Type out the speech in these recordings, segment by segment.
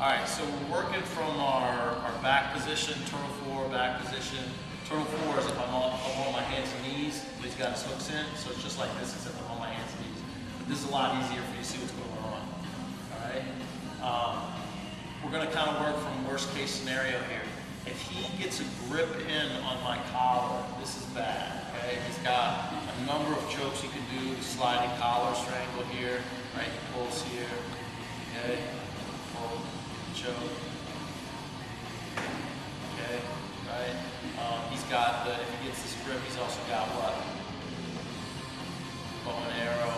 All right, so we're working from our back position, turtle 4, back position. Turtle 4 is if I'm on my hands and knees, but he's got his hooks in, so it's just like this, except I'm on my hands and knees. But this is a lot easier for you to see what's going on. All right? We're gonna kind of work from worst case scenario here. If he gets a grip in on my collar, this is bad, okay? He's got a number of chokes he can do, sliding collar strangle here, right? He pulls here, okay? Pull, choke, okay, right? He's got the, if he gets this grip, he's also got what? Bow and arrow,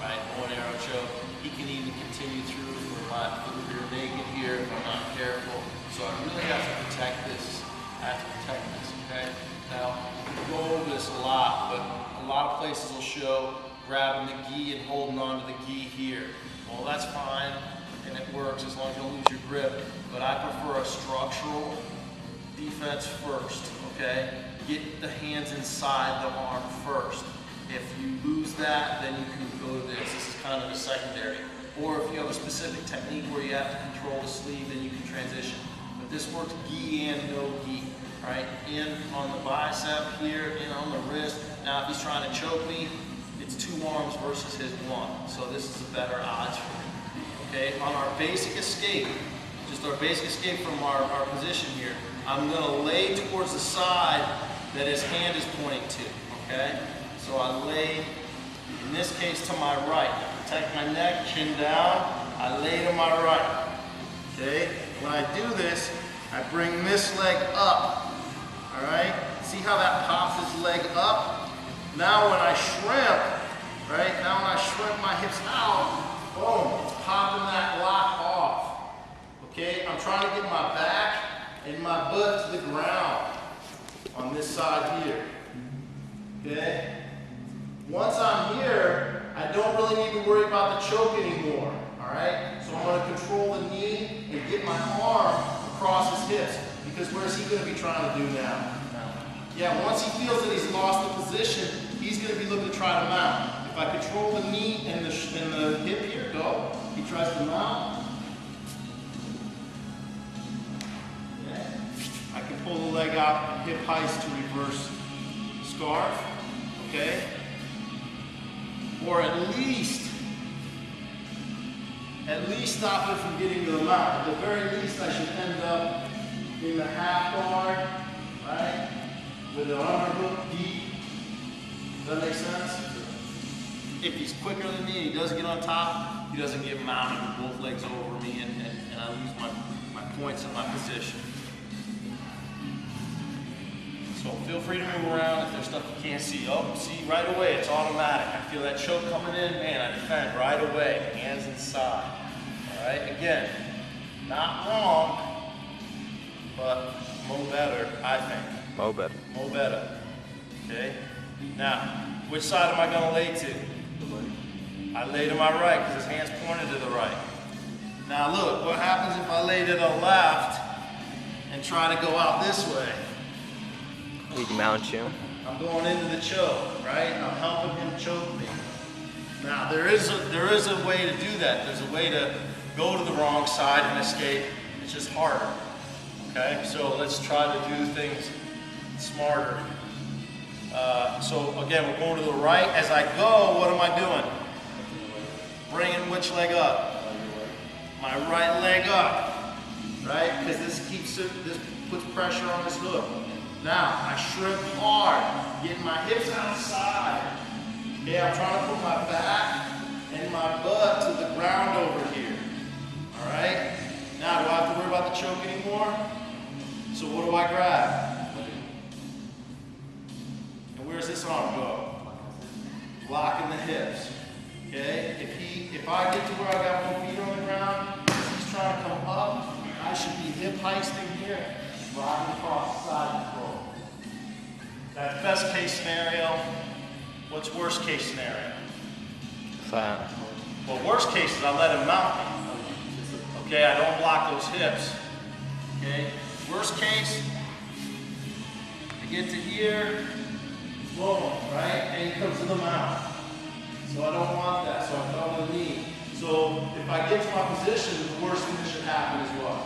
right? Bow and arrow choke. He can even continue through for the rear naked here if I'm not careful. So I really have to protect this. I have to protect this, okay? Now, we go over this a lot, but a lot of places will show grabbing the gi and holding on to the gi here. Well, that's fine, and it works as long as you don't lose your grip, but I prefer a structural defense first, okay? Get the hands inside the arm first. If you lose that, then you can go to this. This is kind of a secondary. Or if you have a specific technique where you have to control the sleeve, then you can transition. But this works gi and no gi, right? In on the bicep here, in on the wrist. Now if he's trying to choke me, it's 2 arms versus his 1. So this is a better odds for me. Okay, on our basic escape, just our basic escape from our position here, I'm gonna lay towards the side that his hand is pointing to, okay? So I lay, in this case, to my right. Protect my neck, chin down, I lay to my right, okay? When I do this, I bring this leg up, all right? See how that pops his leg up? Now when I shrimp, right? Now when I shrimp my hips out, boom, it's popping that block off, okay? I'm trying to get my back and my butt to the ground on this side here, okay? Once I'm here, I don't really need to worry about the choke anymore, all right? So I'm going to control the knee and get my arm across his hips, because where's he going to be trying to do now? Yeah, once he feels that he's lost the position, he's going to be looking to try to mount. If I control the knee and the hip here, go. He tries to mount. Okay. I can pull the leg out and hip heist to reverse the scarf, okay? Or at least stop it from getting to the mount. At the very least, I should end up in the half guard, right? With the underhook deep. Does that make sense? If he's quicker than me and he doesn't get on top, he doesn't get mounted with both legs over me, and I lose my points in my position. So feel free to move around if there's stuff you can't see. Oh, see right away, it's automatic. I feel that choke coming in, man, I defend right away. Hands inside. All right, again, not wrong, but mo better, I think. Mo better. Mo better. Okay? Now, which side am I going to lay to? I lay to my right because his hand's pointed to the right. Now look, what happens if I lay to the left and try to go out this way? We can mount you. I'm going into the choke, right? I'm helping him choke me. Now there is a way to do that. There's a way to go to the wrong side and escape. It's just harder. Okay? So let's try to do things smarter. So again, we're going to the right. As I go, what am I doing? Bringing which leg up? My right leg up, right? Because this puts pressure on this hook. Now, I shrimp hard, getting my hips outside. Okay, I'm trying to put my back and my butt to the ground over here. All right? Now, do I have to worry about the choke anymore? So what do I grab? And where's this arm go? Blocking the hips. Okay? If I get to where I got my feet on the ground, he's trying to come up, I should be hip heisting here, blocking across the side control. That's best case scenario. What's worst case scenario? Fine. Well, worst case is I let him mount me. Okay, I don't block those hips. Okay? Worst case, I get to here, boom, right? And he comes to the mount. So I don't want that, so I fell to the knee. So if I get to my position, the worst thing that should happen is what?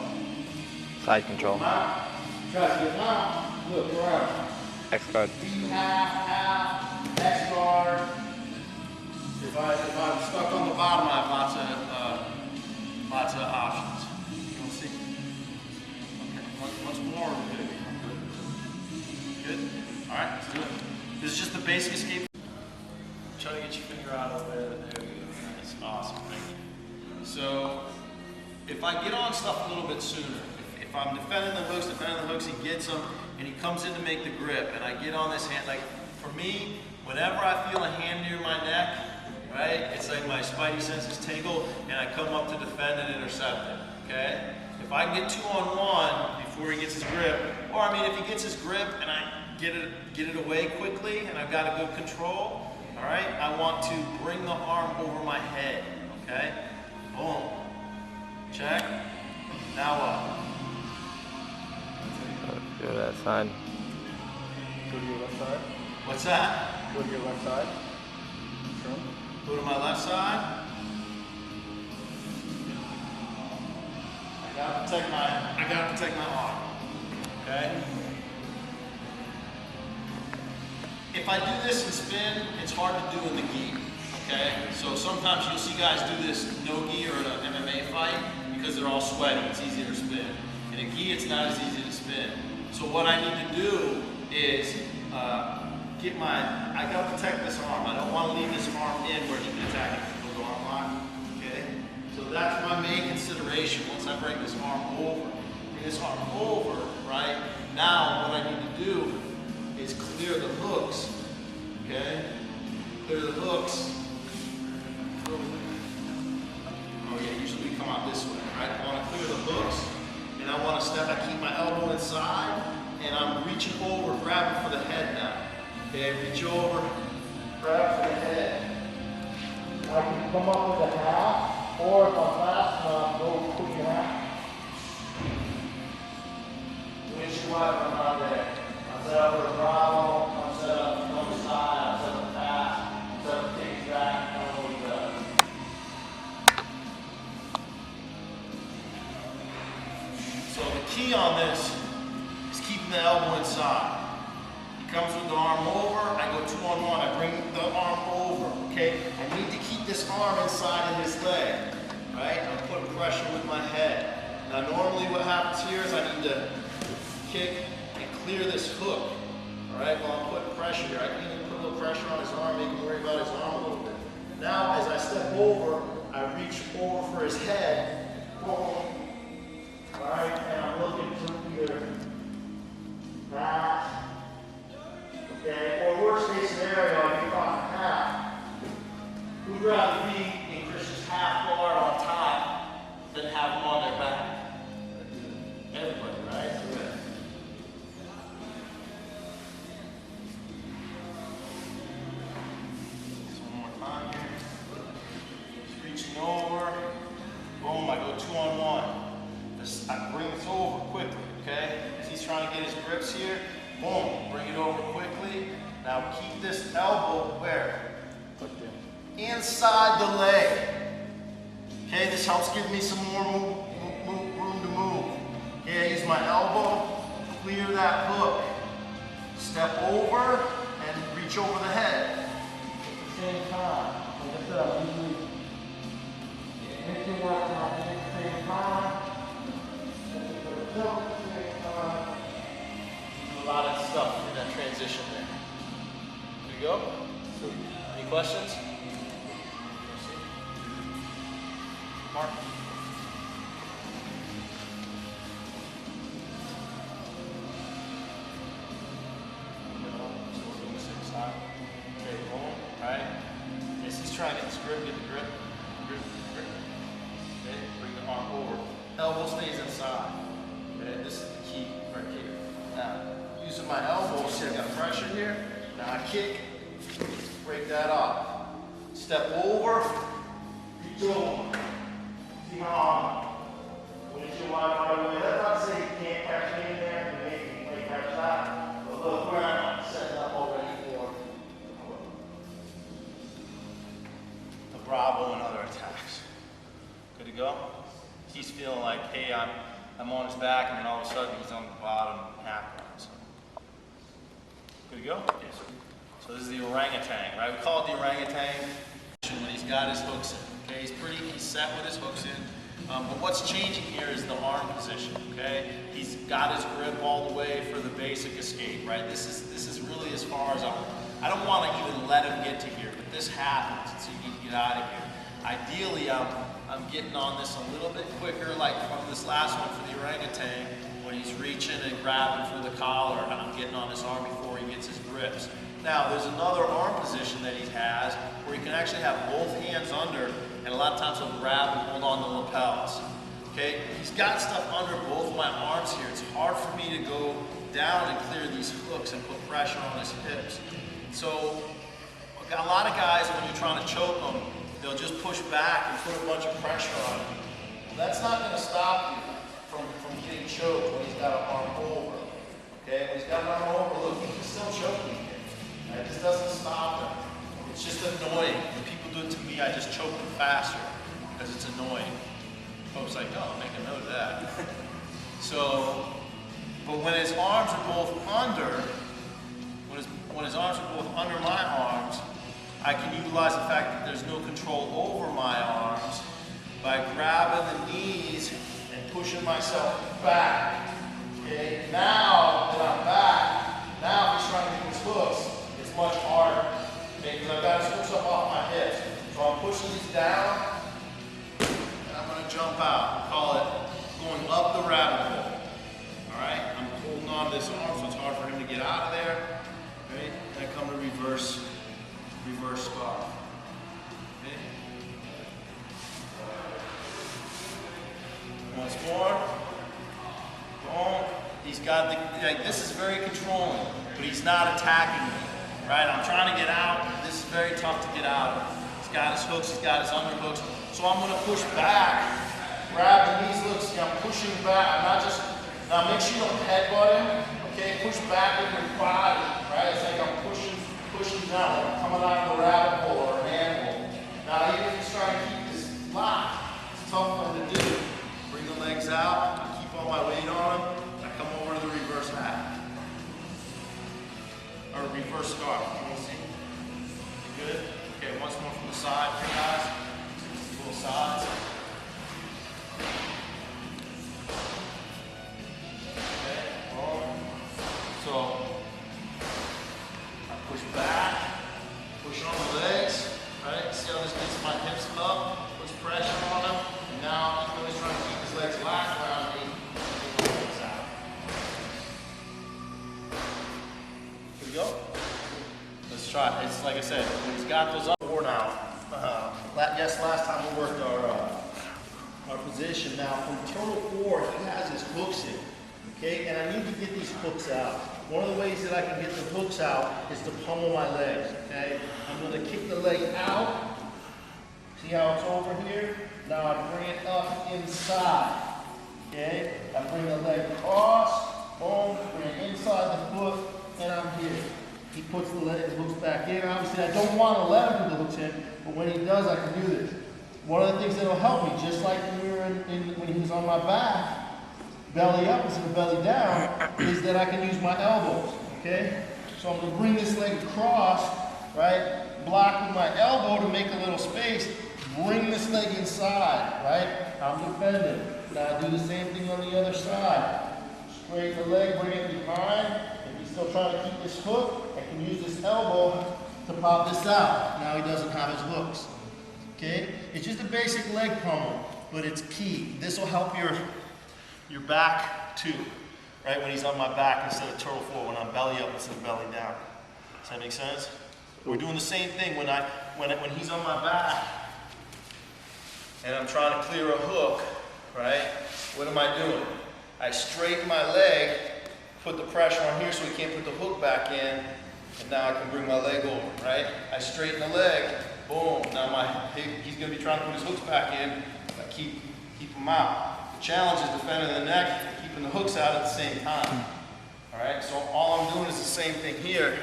Side control. Try to get out. Look, around. X guard. B half, X guard. If I'm stuck on the bottom, I have lots of options. You want to see? Okay, once more. Good? All right, let's do it. This is just the basic escape. Try to get your finger out of there. There we go. That's awesome. Thank you. So, if I get on stuff a little bit sooner, if I'm defending the hooks, he gets them, and he comes in to make the grip, and I get on this hand, like, for me, whenever I feel a hand near my neck, right, it's like my spidey senses tingle, and I come up to defend and intercept it, okay? If I get 2-on-1 before he gets his grip, or I mean, if he gets his grip and I get it away quickly, and I've got a good control, all right, I want to bring the arm over my head, okay? Boom. Check. Now what? Go to that side. Go to your left side. What's that? Go to your left side. Turn. Go to my left side. I gotta protect my arm. Okay? If I do this in spin, it's hard to do in the gi. Okay? So sometimes you'll see guys do this no gi or in an MMA fight because they're all sweaty. It's easier to spin. In a gi, it's not as easy to spin. So what I need to do is I gotta protect this arm. I don't want to leave this arm in where he can attack it. Go arm lock. Okay? So that's my main consideration. Once I bring this arm over, right? Now what I need to do is clear the hooks. Okay? Clear the hooks. Oh yeah, usually we come out this way, right? I want to clear the hooks, and I want to step. I keep my elbow inside, and I'm reaching over, grabbing for the head now. Okay, reach over, grab for the head. I can come up with a half, or if I'm fast enough, go quick half. Windshield wiper, I'm not there. I'm set up for a Bravo, I'm set up on the side, I'm set up fast, I'm set up kick back, I don't know what he does. So the key on this is keeping the elbow inside. He comes with the arm over, I go 2-on-1, I bring the arm over, okay? I need to keep this arm inside of his leg, right? I'm putting pressure with my head. Now normally what happens here is I need to kick and clear this hook, all right? While I'm putting pressure here, I can even put a little pressure on his arm, make him worry about his arm a little bit. Now as I step over, I reach over for his head, boom, all right? And I'm looking to either that, okay, or worst case scenario, I get off the half. Who'd rather be in Chris's half guard on top than have him on their back? Everybody, right? So one more time here. Just reaching over. Boom, I go 2-on-1. I bring this over quickly, okay? As he's trying to get his grips here. Boom, bring it over quickly. Now keep this elbow where? Inside the leg. Okay, this helps give me some more room to move. Okay, I use my elbow, clear that hook. Step over and reach over the head. At the same time, like I said, I'm usually mixing up my head at the same time. At the same time. A lot of stuff in that transition there. There you go. Any questions? Mark? Okay, boom, right? Yes, he's trying to get his grip, get the grip. Okay, bring the arm over. Elbow stays inside. Okay, this is the key right here. Now, using my elbow, see I got pressure here. Now I kick, break that off. Step over, reach over. See how windshield wiper right away. That's not to say you can't catch me in there, you may catch that. But look where I'm setting up already for the Bravo and other attacks. Good to go? He's feeling like, hey, I'm on his back, and then all of a sudden he's on the bottom half round. So. Good to go? Yes. So this is the orangutan, right? We call it the orangutan when he's got his hooks in. Okay, he's set with his hooks in. But what's changing here is the arm position. Okay, he's got his grip all the way for the basic escape. Right. This is really as far as I don't want to even let him get to here, but this happens, so you need to get out of here. Ideally, I'm getting on this a little bit quicker, like from this last one for the orangutan, when he's reaching and grabbing for the collar, and I'm getting on his arm before he gets his grips. Now, there's another arm position that he has where he can actually have both hands under, and a lot of times he'll grab and hold on the lapels. Okay, he's got stuff under both of my arms here. It's hard for me to go down and clear these hooks and put pressure on his hips. So, a lot of guys, when you're trying to choke them, they'll just push back and put a bunch of pressure on him. Well, that's not going to stop you from getting choked when he's got an arm over. Okay, when he's got an arm over, look, he can still choke me here. Right? This doesn't stop him. It's just annoying. When people do it to me, I just choke them faster because it's annoying. Folks like, oh, make a note of that. So, but when his arms are both under, when his arms are both under my arms, I can utilize the fact that there's no control over my arms by grabbing the knees and pushing myself back. Okay, now that I'm back, now if he's trying to get his hooks, it's much harder. Okay, because I've got his hooks up off my hips. So I'm pushing these down, and I'm going to jump out. We call it going up the rabbit hole. Alright, I'm holding on to this arm so it's hard for him to get out of there. Right? And I come to reverse scarf. Okay? Once more. Boom. He's got the, like, this is very controlling, but he's not attacking me. Right? I'm trying to get out. This is very tough to get out of. He's got his hooks, he's got his underhooks. So I'm going to push back, grab these hooks, and I'm pushing back. I'm not just, now make sure you don't headbutt him. Okay? Push back with your body. Right? It's like I'm pushing down, like I'm coming out of the rabbit hole or an animal. Now, even if he's trying to keep this locked, it's tough for him to do. Bring the legs out, I keep all my weight on him, I come over to the reverse half. Or reverse scarf. Can you see? Good? Okay, once more from the side here, guys. Both sides. Okay, boom. So, push back, push on the legs, right? See how this gets my hips up, puts pressure on them, and now even though he's trying to keep his legs locked around me, take the legs out. Here we go. Let's try it. It's like I said, when he's got those up four now. Yes, last time we worked our position. Now from turtle 4, he has his hooks in. Okay, and I need to get these hooks out. One of the ways that I can get the hooks out is to pummel my legs, okay? I'm going to kick the leg out. See how it's over here? Now I bring it up inside, okay? I bring the leg across, boom, bring it inside the foot, and I'm here. He puts the hooks back in. Obviously, I don't want to let him put the hooks in, but when he does, I can do this. One of the things that will help me, just like when we were when he was on my back, belly up instead of belly down, is that I can use my elbows, okay? So I'm going to bring this leg across, right? Block with my elbow to make a little space, bring this leg inside, right? I'm defending. Now I do the same thing on the other side. Straighten the leg, bring it behind. If he's still trying to keep this hook, I can use this elbow to pop this out. Now he doesn't have his hooks, okay? It's just a basic leg pummel, but it's key. This will help your back too, right? When he's on my back instead of turtle 4, when I'm belly up instead of belly down. Does that make sense? We're doing the same thing when he's on my back and I'm trying to clear a hook, right? What am I doing? I straighten my leg, put the pressure on here so he can't put the hook back in, and now I can bring my leg over, right? I straighten the leg, boom. Now he's going to be trying to put his hooks back in. I keep him out. The challenge is defending the neck and keeping the hooks out at the same time. All right, so all I'm doing is the same thing here.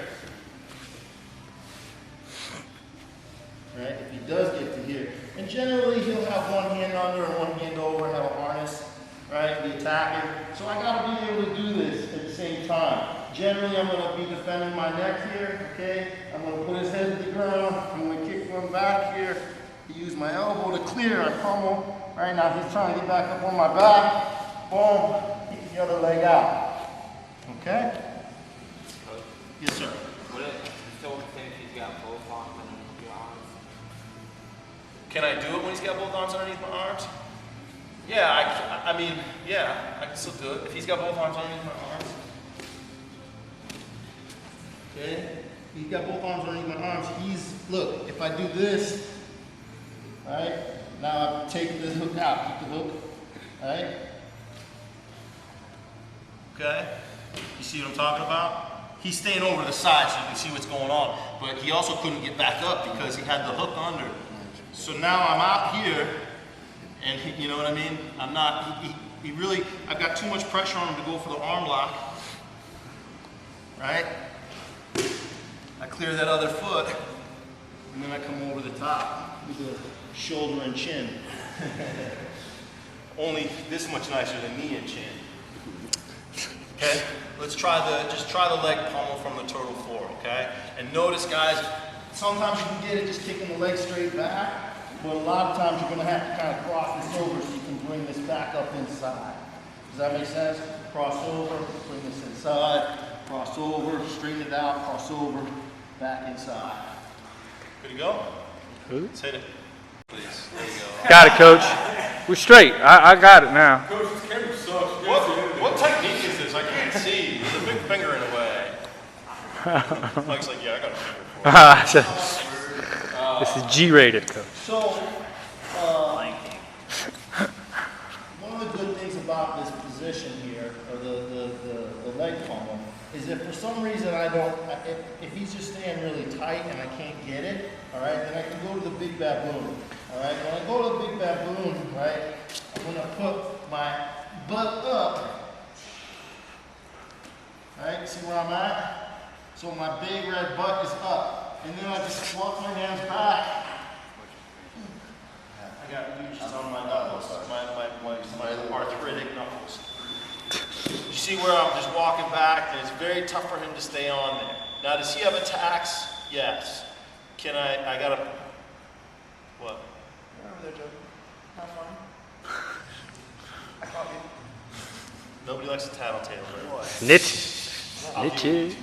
right? If he does get to here. And generally he'll have one hand under and one hand over, have a harness, right? The attacker. So I gotta be able to do this at the same time. Generally I'm gonna be defending my neck here, okay? I'm gonna put his head to the ground. I'm gonna kick one back here. Use my elbow to clear. I pummel. Right now he's trying to get back up on my back. Boom. Kick the other leg out. Okay? Yes, sir. Would it still fit if he's got both arms underneath your arms? Can I do it when he's got both arms underneath my arms? Yeah, I mean, yeah, I can still do it. If he's got both arms underneath my arms. Okay? He's got both arms underneath my arms. Look, if I do this, alright, now I take the hook out, keep the hook, alright? Okay? You see what I'm talking about? He's staying over the side so you can see what's going on. But he also couldn't get back up because he had the hook under. So now I'm out here, and you know what I mean? I'm not, he really, I've got too much pressure on him to go for the arm lock. Right? I clear that other foot, and then I come over the top with the shoulder and chin. Only this much nicer than knee and chin. Okay, let's just try the leg pummel from the turtle forward, okay? And notice, guys, sometimes you can get it just kicking the leg straight back, but a lot of times you're gonna have to kind of cross this over so you can bring this back up inside. Does that make sense? Cross over, bring this inside, cross over, straighten it out, cross over, back inside. Good to go? Good. Let's hit it. Please, there you go. Got it, coach. We're straight. I got it now. Coach, this camera sucks. What technique is this? I can't see. There's a big finger in the way. Mike's like, yeah, I got a finger for it. This is G-rated, coach. So, one of the good things about this position here, or the leg pummel, is if for some reason if he's just staying really tight and I can't get it, all right, then I can go to the Big Baboon, all right? When I go to the Big Baboon, right, I'm gonna put my butt up, all right, see where I'm at? So my big red butt is up, and then I just walk my hands back. I got lesions on my knuckles, my arthritic knuckles. You see where I'm just walking back, and it's very tough for him to stay on there. Now, does he have attacks? Yes. Can I gotta, what? You're over there, Joe. Have fun. I caught you. Nobody likes a tattletale, right? Snitch. Snitchy.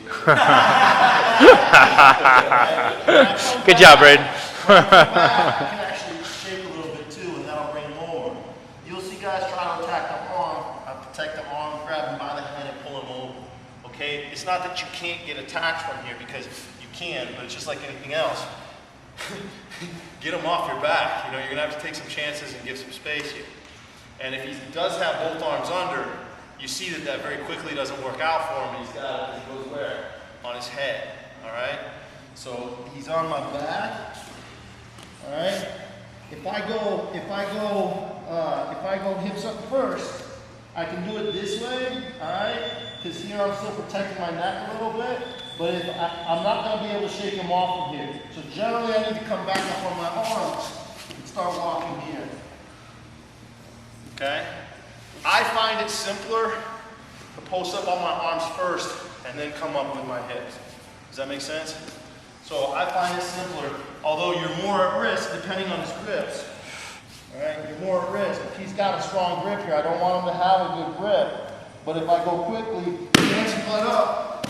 Good job, Braden. I can actually shake a little bit too, and that'll bring him over. You'll see guys try to attack the arm. I protect the arm, grab him by the head, and pull him over. Okay? It's not that you can't get attacked from here, because you can, but it's just like anything else. Get him off your back. You know, you're gonna have to take some chances and give some space here. And if he does have both arms under, you see that very quickly doesn't work out for him. He's got it. He goes where? On his head. All right. So he's on my back. All right. If I go hips up first, I can do it this way. All right. Because here I'm still protecting my neck a little bit. But if I'm not going to be able to shake him off from here. So generally, I need to come back up on my arms and start walking here. Okay. I find it simpler to post up on my arms first and then come up with my hips. Does that make sense? So I find it simpler, although you're more at risk depending on his grips. All right, you're more at risk. If he's got a strong grip here, I don't want him to have a good grip. But if I go quickly, hands butt up.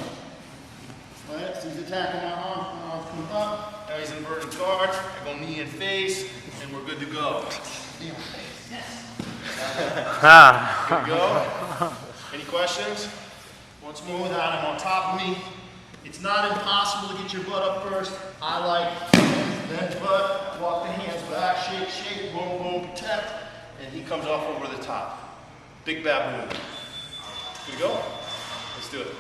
All right, so he's attacking my arms come up. Now he's inverted guard. I go knee and face, and we're good to go. Knee and face, yes. Good to go. Any questions? Once more without him on top of me. It's not impossible to get your butt up first. I like hands, then butt, walk the hands back, shake, boom, boom, protect, and he comes off over the top. Big Baboon. Good to go? Let's do it.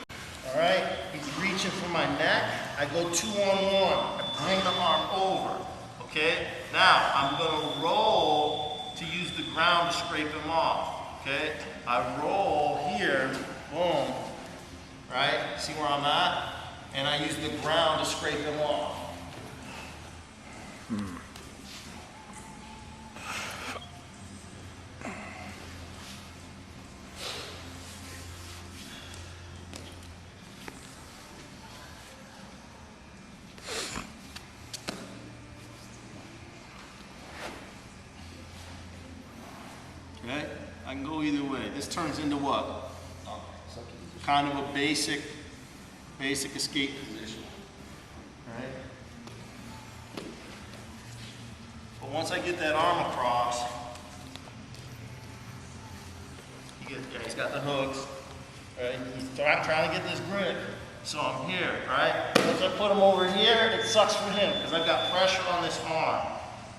All right, he's reaching for my neck. I go 2-on-1. I bring the arm over. Okay? Now, I'm gonna roll to use the ground to scrape him off. Okay? I roll here, boom, right? See where I'm at? And I use the ground to scrape him off. Okay? I can go either way. This turns into what? Kind of a basic escape position. Right? But once I get that arm across, he's got the hooks. Right? He's trying to get this grip. So I'm here, right? Once I put him over here, it sucks for him because I've got pressure on this arm.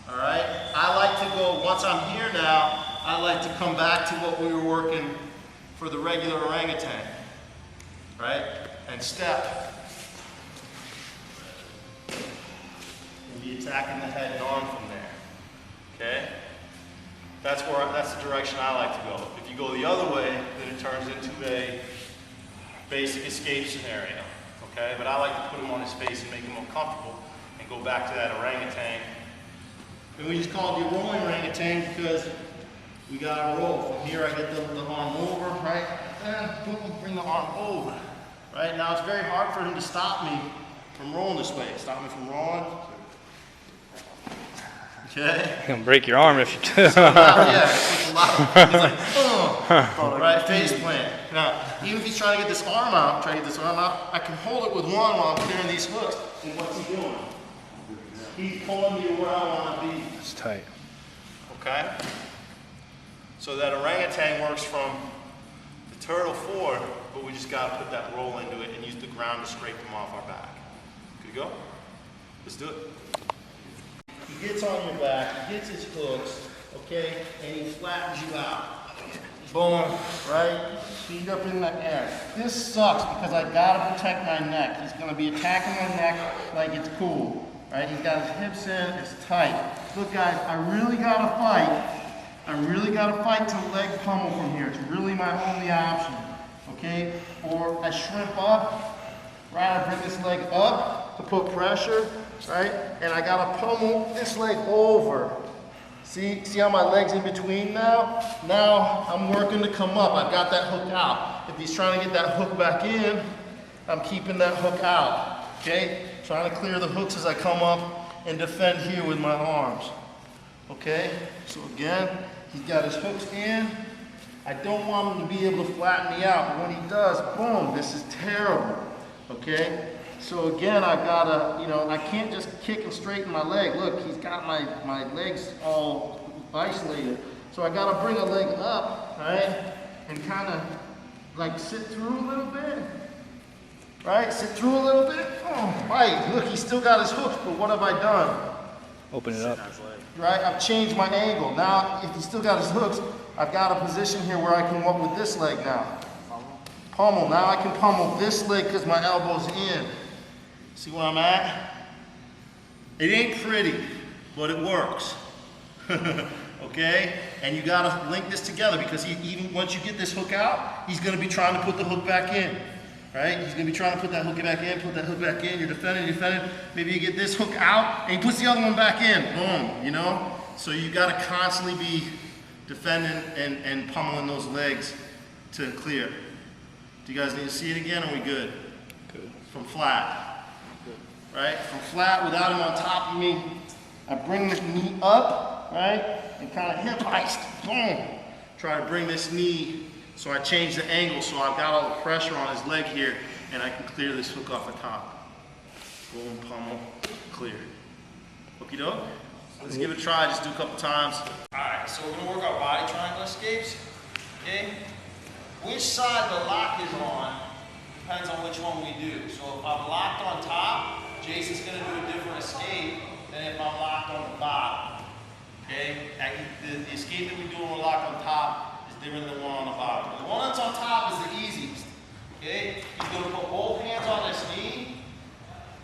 All right? I like to go, once I'm here now, I like to come back to what we were working for the regular orangutan. Right? And step. And be attacking the head and arm from there. Okay? That's the direction I like to go. If you go the other way, then it turns into a basic escape scenario. Okay? But I like to put him on his face and make him more comfortable and go back to that orangutan. And we just call it the rolling orangutan because we got to roll. From here I get the arm over, right? And boom, bring the arm over. Right? Now it's very hard for him to stop me from rolling this way. Stop me from rolling. Okay? You're gonna break your arm if you do. Yeah, it's a lot of, he's like, right, face plant. Now, even if he's trying to get this arm out, I can hold it with one while I'm clearing these hooks. And what's he doing? He's pulling me to where I want to be. It's tight. Okay? So that orangutan works from the turtle forward, but we just got to put that roll into it and use the ground to scrape them off our back. Good to go? Let's do it. He gets on your back, he gets his hooks, okay, and he flattens you out. Boom, right? Feet up in the air. This sucks because I gotta protect my neck. He's gonna be attacking my neck like it's cool, right? He's got his hips in, it's tight. Look guys, I really gotta fight. I really gotta fight to leg pummel from here. It's really my only option, okay? Or I shrimp up, right? I bring this leg up to put pressure. Right? And I gotta pummel this leg over. See how my leg's in between now? Now I'm working to come up. I've got that hook out. If he's trying to get that hook back in, I'm keeping that hook out. Okay? Trying to clear the hooks as I come up and defend here with my arms. Okay? So again, he's got his hooks in. I don't want him to be able to flatten me out, but when he does, boom, this is terrible. Okay? So again, I've got to, I can't just kick and straighten my leg. Look, he's got my legs all isolated. So I got to bring a leg up, right? And kind of like sit through a little bit. Right? Sit through a little bit. Oh, right. Look, he's still got his hooks, but what have I done? Open it up. Right? I've changed my angle. Now, if he's still got his hooks, I've got a position here where I can walk with this leg now. Pummel. Now I can pummel this leg because my elbow's in. See where I'm at? It ain't pretty, but it works. Okay? And you gotta link this together because even once you get this hook out, he's gonna be trying to put the hook back in. Right? He's gonna be trying to put that hook back in, put that hook back in, you're defending. Maybe you get this hook out and he puts the other one back in. Boom, So you gotta constantly be defending and pummeling those legs to clear. Do you guys need to see it again or are we good? Good. From flat. Right? From flat without him on top of me. I bring the knee up, right? And kind of hip heist. Boom. Try to bring this knee so I change the angle so I've got all the pressure on his leg here and I can clear this hook off the top. Boom, pummel, clear. Okie doke? Let's give it a try, just do a couple times. Alright, so we're gonna work our body triangle escapes. Okay? Which side the lock is on depends on which one we do. So if I'm locked on top, Jason's going to do a different escape than if I'm locked on the bottom. Okay? The escape that we do when we're locked on top is different than the one on the bottom. The one that's on top is the easiest. Okay? He's going to put both hands on his knee,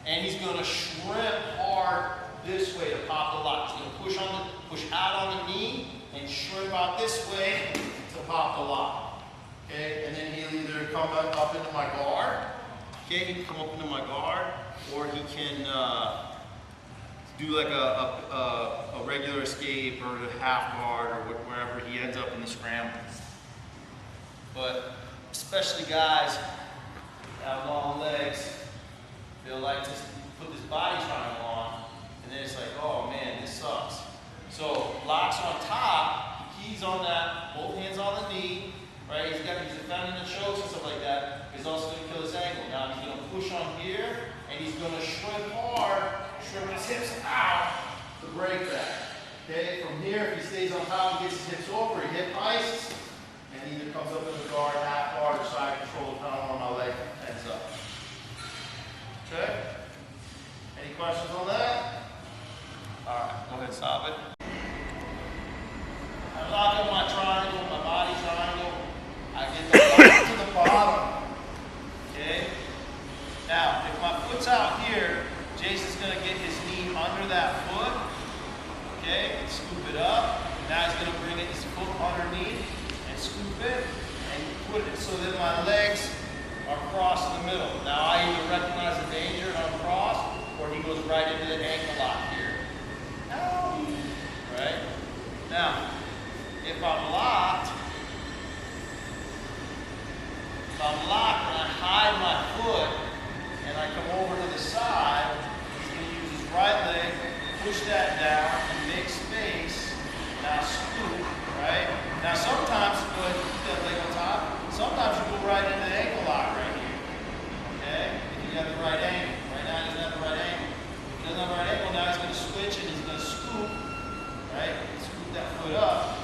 and he's going to shrimp hard this way to pop the lock. He's going to push out on the knee and shrimp out this way to pop the lock. Okay? And then he'll either come back up into my guard. Okay? He can come up into my guard. Or he can do like a regular escape or a half guard or wherever he ends up in the scramble. But especially guys that have long legs, they'll like to put this body triangle on and then it's like, oh man, this sucks. So locks on top, the key he's on that, both hands on the knee, right? He's defending the chokes and stuff like that. He's also going to kill his ankle. Now he's going to push on here, and he's going to shrimp hard, shrimp his hips out to break that. Okay, from here, if he stays on top and gets his hips over, he hip ices, and he either comes up in the guard, half guard, or side control, depending on my leg ends up. Okay? Any questions on that? All right, go ahead, stop it. I'm locking my triangle, my body triangle. I get the bottom to the bottom. Okay? Now, if my foot's out here, Jason's going to get his knee under that foot. Okay, and scoop it up. Now he's going to bring his foot underneath and scoop it and put it so that my legs are crossed in the middle. Now I either recognize the danger and I'm crossed, or he goes right into the ankle lock here. Ow. Right? Now, if I'm locked and I hide my foot and I come over to the side, he's going to use his right leg, push that down and make space. Now scoop, right? Now sometimes, go ahead and put that leg on top. Sometimes you go right into the ankle lock right here. Okay? If you have the right angle. Right now he doesn't have the right angle. If he doesn't have the right angle, now he's going to switch and he's going to scoop, right? Scoop that foot up.